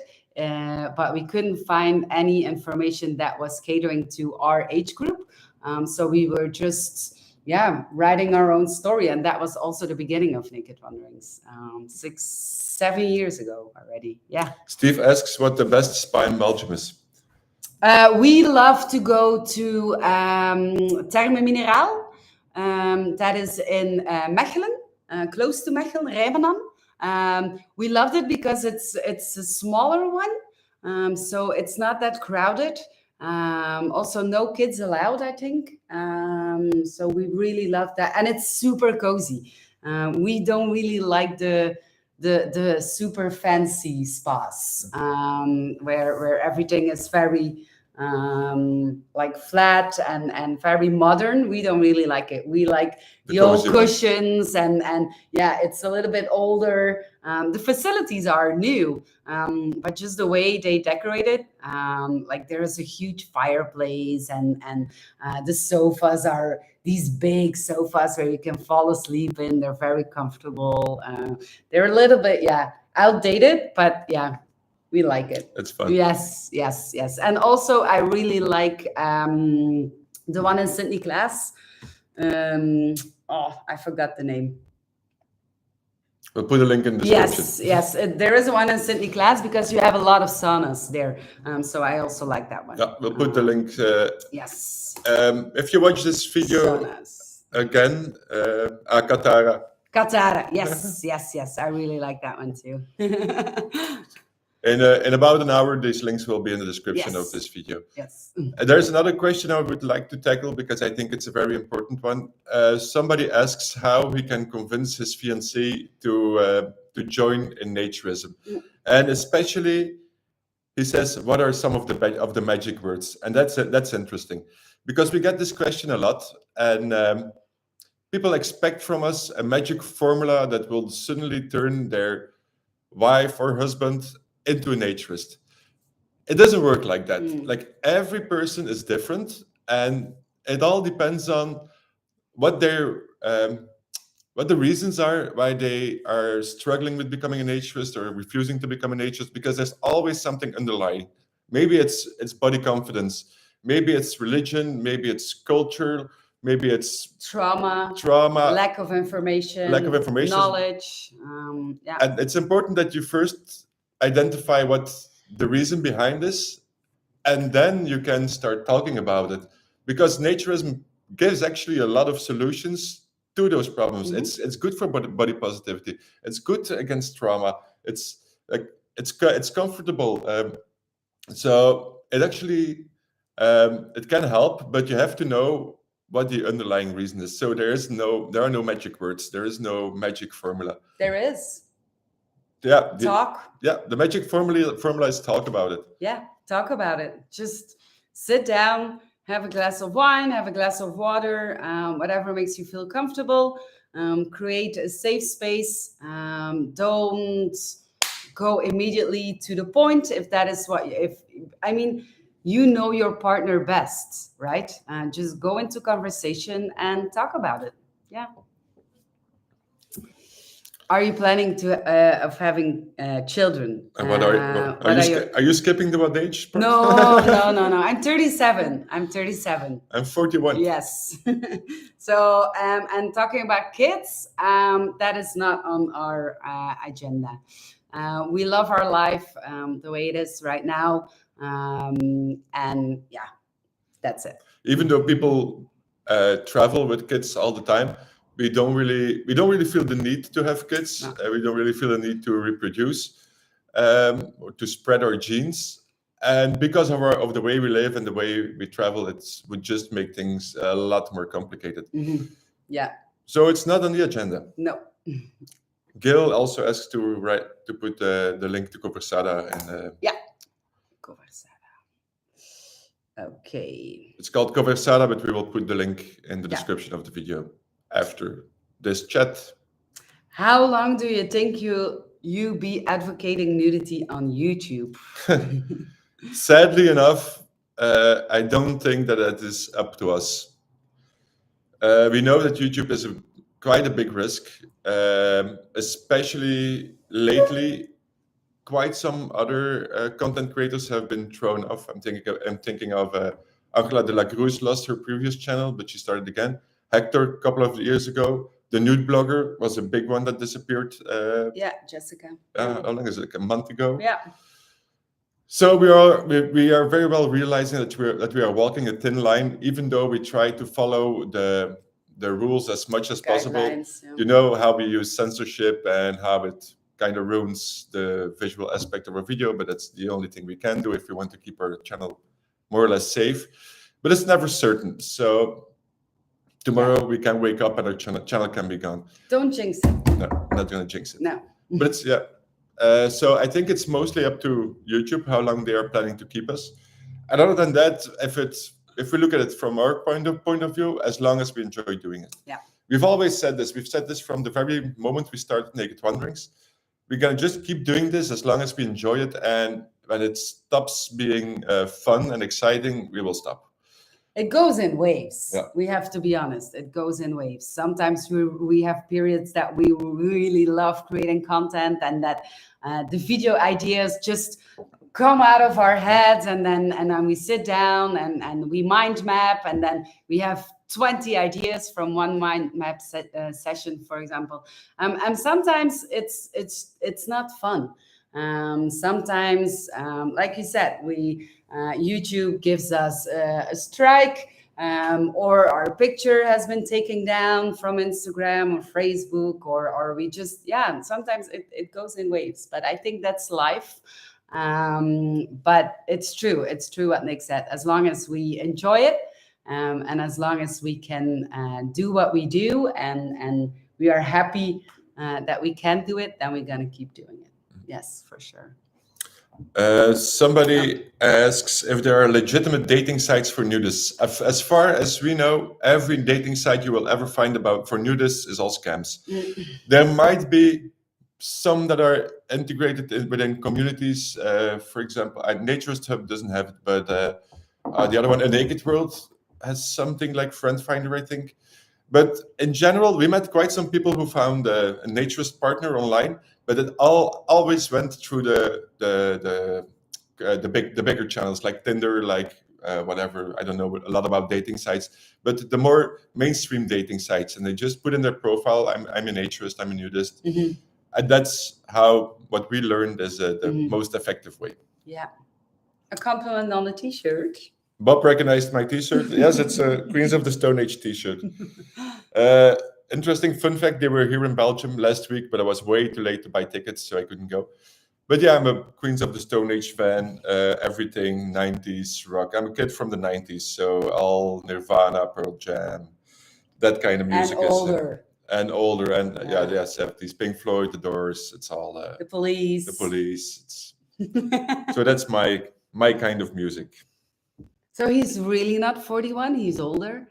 but we couldn't find any information that was catering to our age group. So we were just, writing our own story. And that was also the beginning of Naked Wanderings, 6-7 years ago already. Yeah. Steve asks what the best spa in Belgium is. We love to go to Therme Mineraal. That is in Mechelen, close to Mechelen, Rijmenam. We loved it because it's a smaller one, so it's not that crowded. Also, no kids allowed, I think. So we really love that, and it's super cozy. We don't really like the super fancy spas, where everything is very like flat and very modern. We don't really like it. We like the old cushions and it's a little bit older. The facilities are new, but just the way they decorate it, like there is a huge fireplace and the sofas are these big sofas where you can fall asleep in. They're very comfortable. They're a little bit outdated, but we like it. It's fun. Yes. And also, I really like the one in St. Niklaas. I forgot the name. We'll put a link in the description. Yes. There is one in St. Niklaas because you have a lot of saunas there. So I also like that one. Yeah, we'll put the link. Yes. If you watch this video again, Katara. Katara, yes. I really like that one too. In about an hour, these links will be in the description of Yes. this video. Yes. There's another question I would like to tackle because I think it's a very important one. Somebody asks how he can convince his fiancée to join in naturism, and especially he says, "What are some of the magic words?" And that's interesting because we get this question a lot, and people expect from us a magic formula that will suddenly turn their wife or husband into a naturist. It doesn't work like that. Like every person is different, and it all depends on what their what the reasons are why they are struggling with becoming a naturist or refusing to become a naturist. Because there's always something underlying. Maybe it's body confidence, maybe it's religion, maybe it's culture, maybe it's Trauma, trauma, lack of information, knowledge. Yeah. And it's important that you first identify what the reason behind this, and then you can start talking about it, because naturism gives actually a lot of solutions to those problems. It's good for body positivity. It's good against trauma. It's like it's comfortable. So it actually it can help, but you have to know what the underlying reason is. So there are no magic words. There is no magic formula. There is. Yeah. Talk. The magic formula is talk about it. Yeah, talk about it. Just sit down, have a glass of wine, have a glass of water, whatever makes you feel comfortable. Create a safe space. Don't go immediately to the point if that is what you know your partner best, right? Just go into conversation and talk about it. Yeah. Are you planning to of having children? And are you skipping the what age part? No. I'm 37. I'm 41. Yes. So and talking about kids, that is not on our agenda. We love our life the way it is right now, and yeah, that's it. Even though people travel with kids all the time, we don't really feel the need to have kids. No. We don't really feel the need to reproduce or to spread our genes. And because of the way we live and the way we travel, it would just make things a lot more complicated. Yeah. So it's not on the agenda. No. Gail also asks to put the link to Conversada and yeah, Conversada. Okay. It's called Conversada, but we will put the link in the description of the video after this chat. How long do you think you be advocating nudity on YouTube? Sadly enough, I don't think that is up to us. We know that YouTube is quite a big risk, especially lately. Quite some other content creators have been thrown off. I'm thinking of Angela de la Cruz lost her previous channel, but she started again. Hector, a couple of years ago, the nude blogger was a big one that disappeared. Jessica. How long is it? Like a month ago. Yeah. So we are very well realizing that we are walking a thin line, even though we try to follow the rules as much as possible. Yeah. You know how we use censorship and how it kind of ruins the visual aspect of our video, but that's the only thing we can do if we want to keep our channel more or less safe. But it's never certain. So tomorrow we can wake up and our channel can be gone. Don't jinx it. No, I'm not going to jinx it. No. But it's, so I think it's mostly up to YouTube how long they are planning to keep us. And other than that, if we look at it from our point of view, as long as we enjoy doing it. Yeah. We've always said this. We've said this from the very moment we started Naked Wanderings. We're going to just keep doing this as long as we enjoy it. And when it stops being fun and exciting, we will stop. It goes in waves. Yeah. We have to be honest. It goes in waves. Sometimes we have periods that we really love creating content and that the video ideas just come out of our heads, and then we sit down and we mind map, and then we have 20 ideas from one mind map session, for example. And sometimes it's not fun. Sometimes, like you said, YouTube gives us a strike, or our picture has been taken down from Instagram or Facebook, or we just, sometimes it goes in waves. But I think that's life. But it's true. It's true what Nick said. As long as we enjoy it, and as long as we can do what we do, and we are happy that we can do it, then we're gonna keep doing it. Yes, for sure. Somebody asks if there are legitimate dating sites for nudists. As far as we know, every dating site you will ever find about for nudists is all scams. There might be some that are integrated within communities. For example, Naturist Hub doesn't have it, but the other one, A Naked World, has something like Friend Finder, I think. But in general, we met quite some people who found a naturist partner online, but it always went through the bigger channels like Tinder, like whatever. I don't know a lot about dating sites, but the more mainstream dating sites, and they just put in their profile, I'm a naturist, I'm a nudist, and that's how what we learned is the most effective way. Yeah, a compliment on the T-shirt. Bob recognized my T-shirt. Yes, it's a Queens of the Stone Age T-shirt. Interesting fun fact, they were here in Belgium last week, but I was way too late to buy tickets, so I couldn't go. But yeah, I'm a Queens of the Stone Age fan, everything 90s rock. I'm a kid from the 90s, so all Nirvana, Pearl Jam, that kind of music. And older. And older, and yeah, 70s, Pink Floyd, The Doors, it's all... the Police. The Police. So that's my kind of music. So he's really not 41, he's older.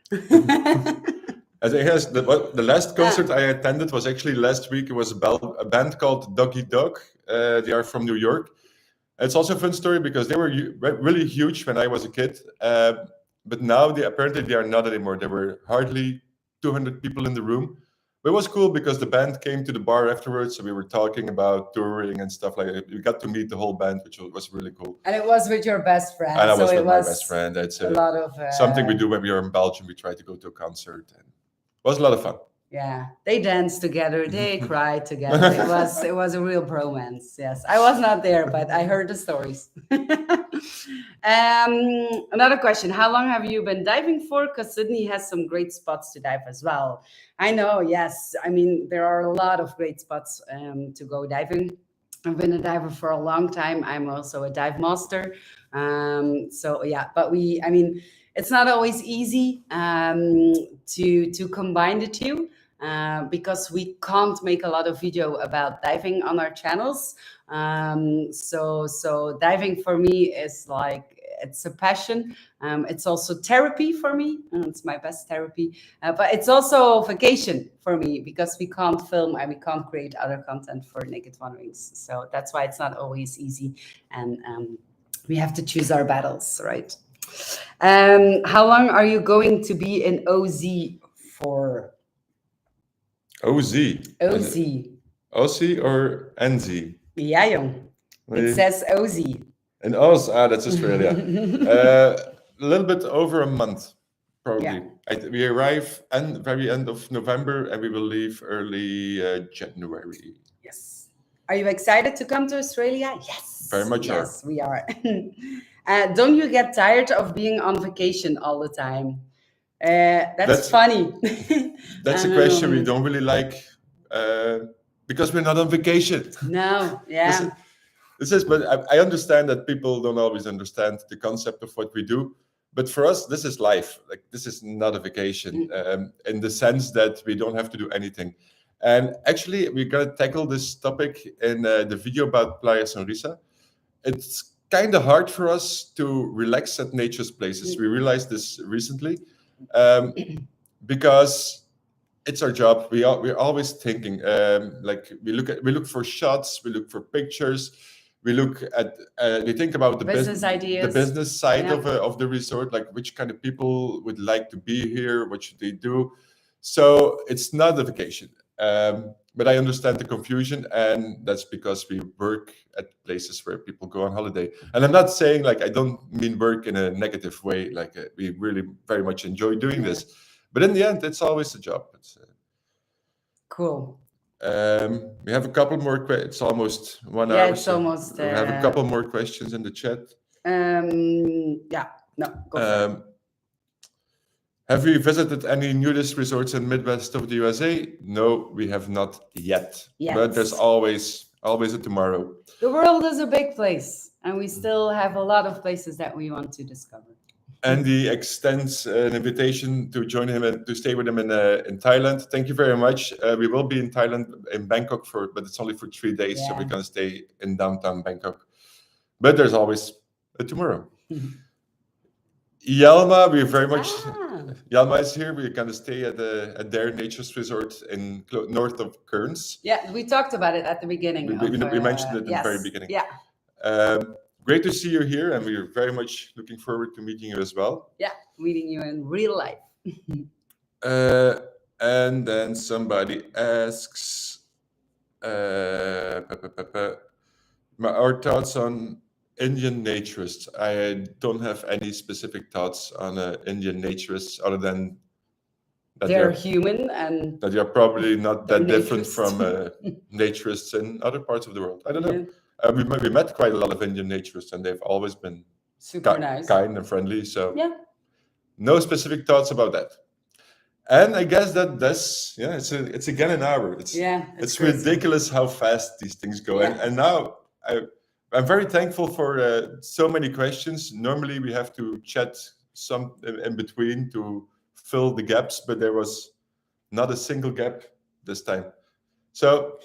As I guess the last concert I attended was actually last week. It was a band called Doggy Dog. They are from New York. It's also a fun story because they were really huge when I was a kid. But now apparently they are not anymore. There were hardly 200 people in the room. But it was cool because the band came to the bar afterwards, so we were talking about touring and stuff like that. We got to meet the whole band, which was really cool. And it was with your best friend. And I was with my best friend. It's a lot of something we do when we are in Belgium. We try to go to a concert, and it was a lot of fun. Yeah, they danced together, they cried together. It was a real bromance. Yes, I was not there, but I heard the stories. Another question: how long have you been diving for? Because Sydney has some great spots to dive as well. I know. Yes, I mean there are a lot of great spots to go diving. I've been a diver for a long time. I'm also a dive master. So yeah, but it's not always easy to combine the two. Because we can't make a lot of video about diving on our channels. So diving for me is like, it's a passion. It's also therapy for me. It's my best therapy. But it's also vacation for me because we can't film and we can't create other content for Naked Wanderings. So that's why it's not always easy. And we have to choose our battles, right? How long are you going to be in OZ for? OZ. OZ or NZ? Yeah, jong. It says OZ. And Oz, that's Australia. A little bit over a month, probably. Yeah. We arrive very end of November and we will leave early January. Yes. Are you excited to come to Australia? Yes. Very much. Yes, we are. Don't you get tired of being on vacation all the time? That's funny. That's a question we don't really like because we're not on vacation. No, yeah. But I understand that people don't always understand the concept of what we do. But for us, this is life. Like this is not a vacation in the sense that we don't have to do anything. And actually, we're gonna tackle this topic in the video about Playa Sonrisa. It's kind of hard for us to relax at nature's places. We realized this recently. Because it's our job. We're always thinking. Like we look for shots. We look for pictures. We look at. We think about the business ideas, the business side of the resort. Like which kind of people would like to be here. What should they do? So it's not a vacation. But I understand the confusion, and that's because we work at places where people go on holiday. And I'm not saying like I don't mean work in a negative way. Like we really very much enjoy doing this, but in the end, it's always a job. It's cool. We have a couple more questions. It's almost 1 hour. Yeah, it's almost. We have a couple more questions in the chat. Yeah. No. Go for it. Have you visited any nudist resorts in Midwest of the USA? No, we have not yet. But there's always always a tomorrow. The world is a big place, and we still have a lot of places that we want to discover. And he extends an invitation to join him and to stay with him in Thailand. Thank you very much. We will be in Thailand, in Bangkok, but it's only for 3 days, so Yeah. we're going to stay in downtown Bangkok. But there's always a tomorrow. Yalma, we're very much... Yalma is here. We're going to stay at their Nature's Resort in north of Cairns. Yeah, we talked about it at the beginning. We mentioned it in the very beginning. Yeah. Great to see you here, and we're very much looking forward to meeting you as well. Yeah, meeting you in real life. And then somebody asks our thoughts on Indian naturists. I don't have any specific thoughts on Indian naturists other than that they're human and that you're probably not that different naturists. from naturists in other parts of the world. I don't know. We met quite a lot of Indian naturists, and they've always been super nice, kind and friendly. So yeah, no specific thoughts about that. And I guess it's again an hour. It's ridiculous how fast these things go. Yeah. And now I'm very thankful for so many questions. Normally we have to chat some in between to fill the gaps, but there was not a single gap this time. So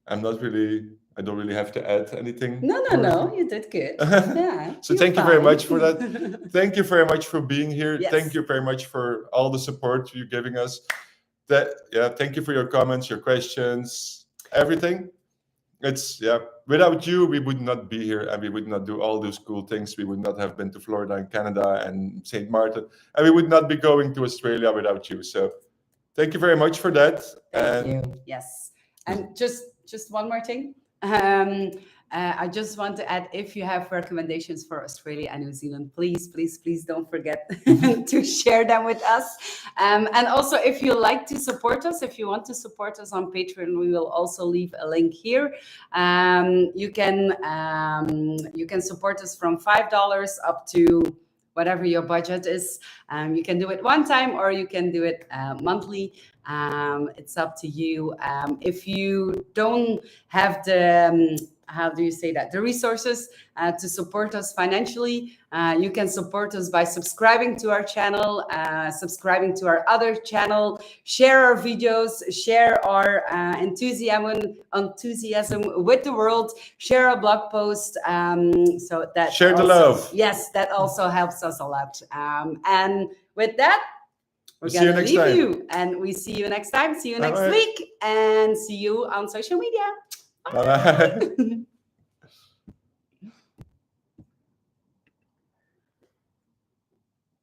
I don't really have to add anything. No, you did good. Yeah. So thank you very much for that. Thank you very much for being here. Yes. Thank you very much for all the support you're giving us. Thank you for your comments, your questions, everything. Without you, we would not be here, and we would not do all those cool things. We would not have been to Florida and Canada and St. Martin, and we would not be going to Australia without you. So thank you very much for that. Thank you. Yes. And just one more thing. I just want to add, if you have recommendations for Australia and New Zealand, please don't forget to share them with us. And also, if you like to support us, if you want to support us on Patreon, we will also leave a link here. You can support us from $5 up to whatever your budget is. You can do it one time, or you can do it monthly. It's up to you. If you don't have the the resources to support us financially, you can support us by subscribing to our channel, subscribing to our other channel, share our videos, share our enthusiasm with the world, share a blog post, so that share the love. Yes, that also helps us a lot. And with that, we're going to leave you, and we see you next time. See you next week, and see you on social media. Bye. Bye.